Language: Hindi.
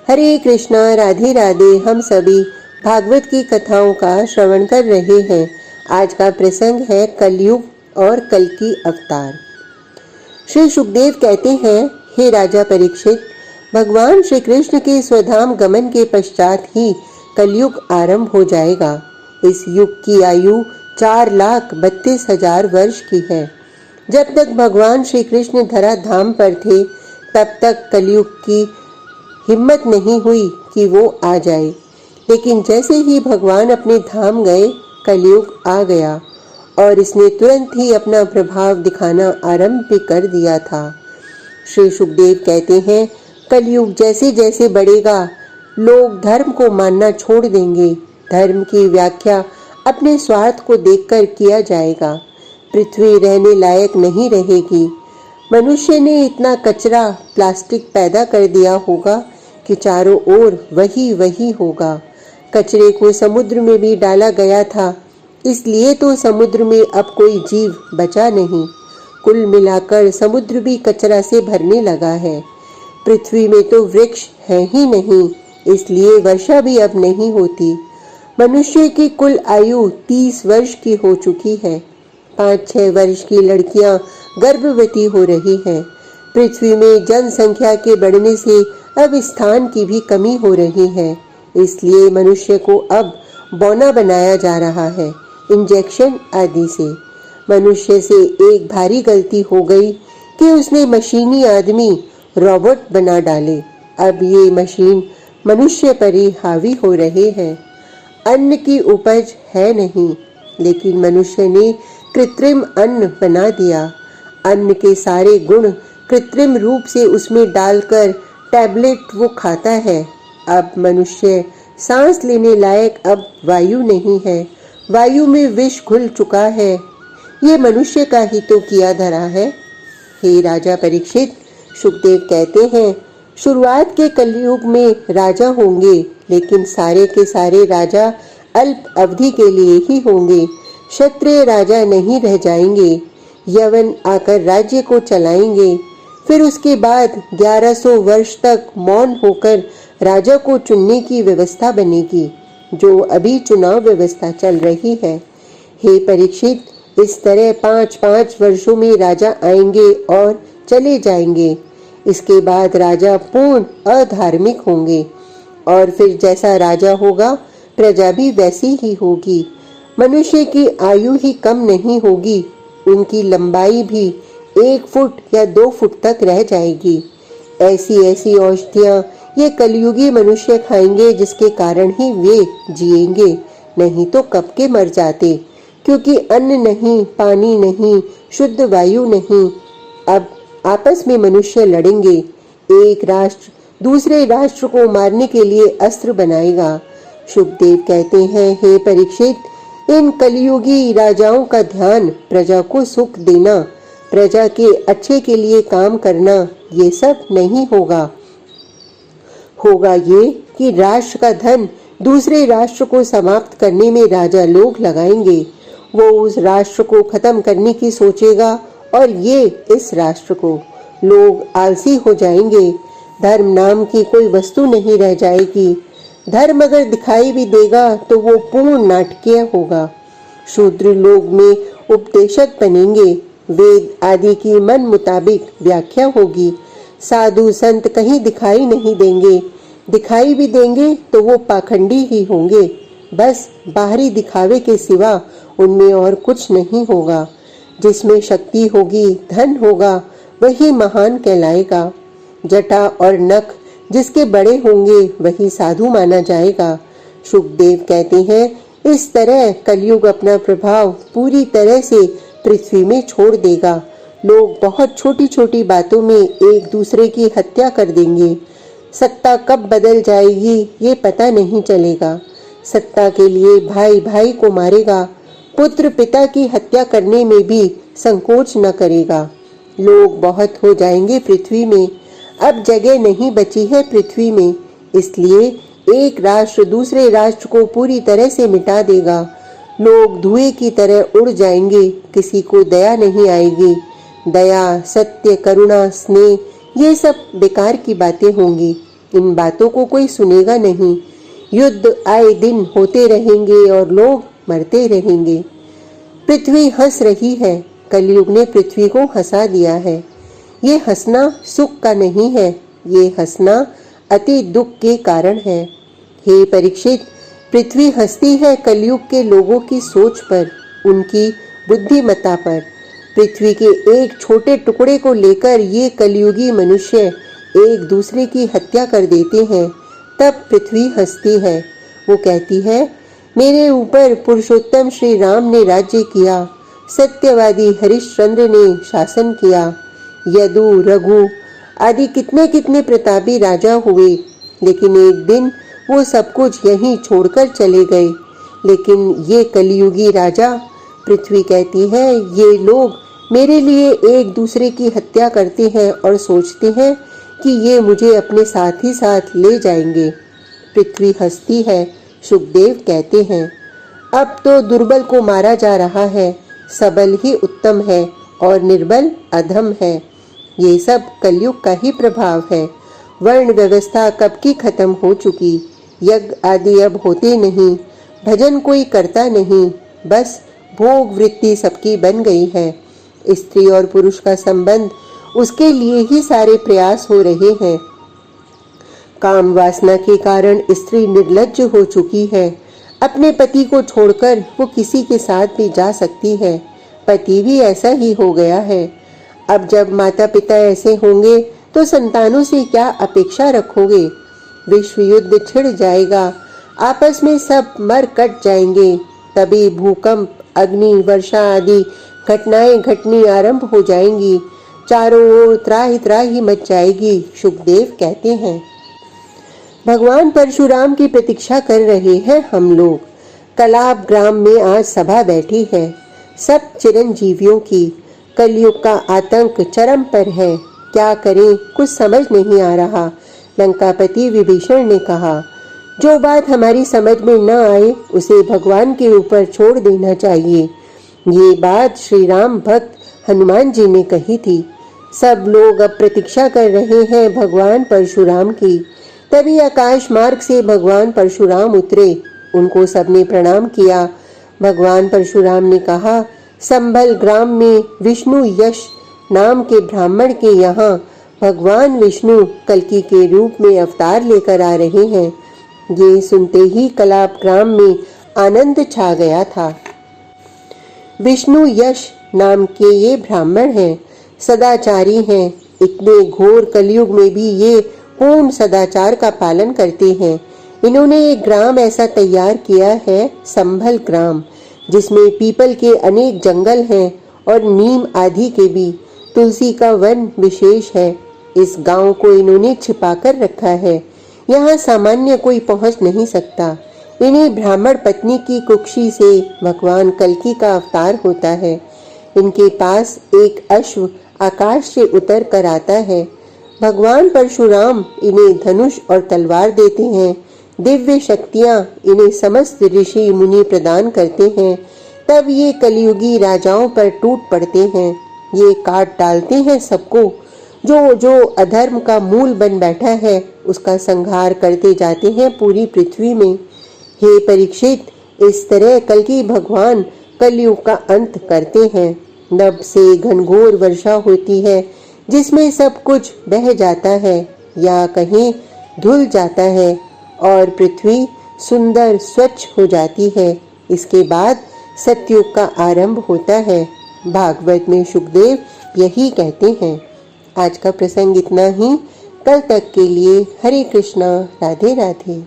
हरे कृष्णा, राधे राधे। हम सभी भागवत की कथाओं का श्रवण कर रहे हैं। आज का प्रसंग है कलयुग और कल की अवतार। श्री सुखदेव कहते हैं, हे राजा परीक्षित, भगवान श्री कृष्ण के स्वधाम गमन के पश्चात ही कलयुग आरंभ हो जाएगा। इस युग की आयु 4,32,000 वर्ष की है। जब तक भगवान श्री कृष्ण धरा धाम पर थे, तब तक कलयुग की हिम्मत नहीं हुई कि वो आ जाए। लेकिन जैसे ही भगवान अपने धाम गए, कलयुग आ गया और इसने तुरंत ही अपना प्रभाव दिखाना आरंभ भी कर दिया था। श्री सुखदेव कहते हैं, कलयुग जैसे जैसे बढ़ेगा, लोग धर्म को मानना छोड़ देंगे। धर्म की व्याख्या अपने स्वार्थ को देखकर किया जाएगा। पृथ्वी रहने लायक नहीं रहेगी। मनुष्य ने इतना कचरा प्लास्टिक पैदा कर दिया होगा कि चारों ओर वही वही होगा। कचरे को समुद्र में भी डाला गया था, इसलिए तो समुद्र में अब कोई जीव बचा नहीं। कुल मिलाकर समुद्र भी कचरा से भरने लगा है। पृथ्वी में तो वृक्ष है ही नहीं, इसलिए वर्षा भी अब नहीं होती। मनुष्य की कुल आयु 30 वर्ष की हो चुकी है। 5-6 वर्ष की लड़कियां गर्भवती हो रही हैं। पृथ्वी में जनसंख्या के बढ़ने से अब स्थान की भी कमी हो रही है, इसलिए मनुष्य को अब बौना बनाया जा रहा है, इंजेक्शन आदि से। मनुष्य से एक भारी गलती हो गई कि उसने मशीनी आदमी रोबोट बना डाले। अब ये मशीन मनुष्य पर ही हावी हो रहे हैं। अन्न की उपज है नहीं, लेकिन मनुष्य ने कृत्रिम अन्न बना दिया। अन्न के सारे गुण कृत्रिम रूप से उसमें डालकर टैबलेट वो खाता है। अब मनुष्य सांस लेने लायक अब वायु नहीं है, वायु में विष घुल चुका है। ये मनुष्य का ही तो किया धरा है। हे राजा परीक्षित, सुखदेव कहते हैं, शुरुआत के कलयुग में राजा होंगे, लेकिन सारे के सारे राजा अल्प अवधि के लिए ही होंगे। क्षत्रिय राजा नहीं रह जाएंगे। यवन आकर राज्य को चलाएंगे। फिर उसके बाद 1100 वर्ष तक मौन होकर राजा को चुनने की व्यवस्था बनेगी, जो अभी चुनाव व्यवस्था चल रही है। हे परीक्षित, इस तरह 5-5 वर्षों में राजा आएंगे और चले जाएंगे। इसके बाद राजा पूर्ण अधार्मिक होंगे और फिर जैसा राजा होगा, प्रजा भी वैसी ही होगी। मनुष्य की आयु ही कम नहीं होगी, उनकी लंबाई भी 1 फुट या 2 फुट तक रह जाएगी। ऐसी ऐसी औषधियां ये कलयुगी मनुष्य खाएंगे, जिसके कारण ही वे जिएंगे, नहीं तो कब के मर जाते। क्योंकि अन्न नहीं, पानी नहीं, शुद्ध वायु नहीं। अब आपस में मनुष्य लड़ेंगे। एक राष्ट्र दूसरे राष्ट्र को मारने के लिए अस्त्र बनाएगा। सुखदेव कहते हैं, हे परीक्षित, इन कलयुगी राजाओं का ध्यान प्रजा को सुख देना, प्रजा के अच्छे के लिए काम करना, ये सब नहीं होगा। होगा ये कि राष्ट्र का धन दूसरे राष्ट्र को समाप्त करने में राजा लोग लगाएंगे। वो उस राष्ट्र को खत्म करने की सोचेगा और ये इस राष्ट्र को। लोग आलसी हो जाएंगे। धर्म नाम की कोई वस्तु नहीं रह जाएगी। धर्म अगर दिखाई भी देगा तो वो पूर्ण नाटकीय होगा। शूद्र लोग में उपदेशक बनेंगे। वेद आदि की मन मुताबिक व्याख्या होगी। साधु संत कहीं दिखाई नहीं देंगे। दिखाई भी देंगे तो वो पाखंडी ही होंगे। बस बाहरी दिखावे के सिवा उनमें और कुछ नहीं होगा। जिसमें शक्ति होगी, धन होगा, वही महान कहलाएगा। जटा और नख जिसके बड़े होंगे, वही साधु माना जाएगा। सुखदेव कहते हैं, इस तरह कलयुग अपना प्रभाव पूरी तरह से पृथ्वी में छोड़ देगा। लोग बहुत छोटी छोटी बातों में एक दूसरे की हत्या कर देंगे। सत्ता कब बदल जाएगी ये पता नहीं चलेगा। सत्ता के लिए भाई भाई को मारेगा। पुत्र पिता की हत्या करने में भी संकोच न करेगा। लोग बहुत हो जाएंगे पृथ्वी में। अब जगह नहीं बची है पृथ्वी में, इसलिए एक राष्ट्र दूसरे राष्ट्र को पूरी तरह से मिटा देगा। लोग धुएं की तरह उड़ जाएंगे, किसी को दया नहीं आएगी। दया, सत्य, करुणा, स्नेह, ये सब बेकार की बातें होंगी। इन बातों को कोई सुनेगा नहीं। युद्ध आए दिन होते रहेंगे और लोग मरते रहेंगे। पृथ्वी हंस रही है। कलयुग ने पृथ्वी को हंसा दिया है। ये हंसना सुख का नहीं है, ये हंसना अति दुख के कारण है। हे परीक्षित, पृथ्वी हंसती है कलयुग के लोगों की सोच पर, उनकी बुद्धिमत्ता पर। पृथ्वी के एक छोटे टुकड़े को लेकर ये कलयुगी मनुष्य एक दूसरे की हत्या कर देते हैं, तब पृथ्वी हंसती है। वो कहती है, मेरे ऊपर पुरुषोत्तम श्री राम ने राज्य किया, सत्यवादी हरिश्चंद्र ने शासन किया, यदु रघु आदि कितने कितने प्रतापी राजा हुए, लेकिन एक दिन वो सब कुछ यहीं छोड़कर चले गए। लेकिन ये कलयुगी राजा, पृथ्वी कहती है, ये लोग मेरे लिए एक दूसरे की हत्या करते हैं और सोचते हैं कि ये मुझे अपने साथ ही साथ ले जाएंगे। पृथ्वी हंसती है। सुखदेव कहते हैं, अब तो दुर्बल को मारा जा रहा है, सबल ही उत्तम है और निर्बल अधम है। ये सब कलयुग का ही प्रभाव है। वर्ण व्यवस्था कब की खत्म हो चुकी, यज्ञ आदि अब होते नहीं, भजन कोई करता नहीं, बस भोग वृत्ति सबकी बन गई है। स्त्री और पुरुष का संबंध, उसके लिए ही सारे प्रयास हो रहे हैं। काम वासना के कारण स्त्री निर्लज्ज हो चुकी है। अपने पति को छोड़कर वो किसी के साथ भी जा सकती है। पति भी ऐसा ही हो गया है। अब जब माता पिता ऐसे होंगे तो संतानों से क्या अपेक्षा रखोगे। विश्व युद्ध छिड़ जाएगा, आपस में सब मर कट जाएंगे, तभी भूकंप, अग्नि, वर्षा आदि घटनाएं घटनी आरंभ हो जाएंगी, चारों ओर त्राहि त्राहि मच जाएगी। सुखदेव कहते हैं, भगवान परशुराम की प्रतीक्षा कर रहे हैं हम लोग। कलाप ग्राम में आज सभा बैठी है, सब चिरंजीवियों की। कलयुग का आतंक चरम पर है, क्या करें कुछ समझ नहीं आ रहा। लंकापति विभीषण ने कहा, जो बात हमारी समझ में न आए उसे भगवान के ऊपर छोड़ देना चाहिए। ये बात श्री राम भक्त हनुमान जी ने कही थी। सब लोग अब प्रतीक्षा कर रहे हैं भगवान परशुराम की। तभी आकाश मार्ग से भगवान परशुराम उतरे, उनको सबने प्रणाम किया। भगवान परशुराम ने कहा, संभल ग्राम में विष्णु यश नाम के ब्राह्मण के यहाँ भगवान विष्णु कल्कि के रूप में अवतार लेकर आ रहे हैं। ये सुनते ही कलाप ग्राम में आनंद छा गया था। विष्णु यश नाम के ये ब्राह्मण हैं, सदाचारी हैं। इतने घोर कलयुग में भी ये पूर्ण सदाचार का पालन करते हैं। इन्होंने एक ग्राम ऐसा तैयार किया है, संभल ग्राम, जिसमें पीपल के अनेक जंगल हैं और नीम आदि के भी। तुलसी का वन विशेष है। इस गांव को इन्होंने छिपाकर रखा है, यहाँ सामान्य कोई पहुंच नहीं सकता। इन्हीं ब्राह्मण पत्नी की कुक्षी से भगवान कल्कि का अवतार होता है। इनके पास एक अश्व आकाश से उतर कर आता है। भगवान परशुराम इन्हें धनुष और तलवार देते हैं। दिव्य शक्तियां इन्हें समस्त ऋषि मुनि प्रदान करते हैं। तब ये कलयुगी राजाओं पर टूट पड़ते हैं। ये काट डालते हैं सबको। जो जो अधर्म का मूल बन बैठा है उसका संहार करते जाते हैं पूरी पृथ्वी में। हे परीक्षित, इस तरह कल्कि भगवान कलयुग का अंत करते हैं। नभ से घनघोर वर्षा होती है, जिसमें सब कुछ बह जाता है या कहीं धुल जाता है और पृथ्वी सुंदर स्वच्छ हो जाती है। इसके बाद सतयुग का आरंभ होता है। भागवत में सुखदेव यही कहते हैं। आज का प्रसंग इतना ही। कल तक के लिए हरे कृष्णा, राधे राधे।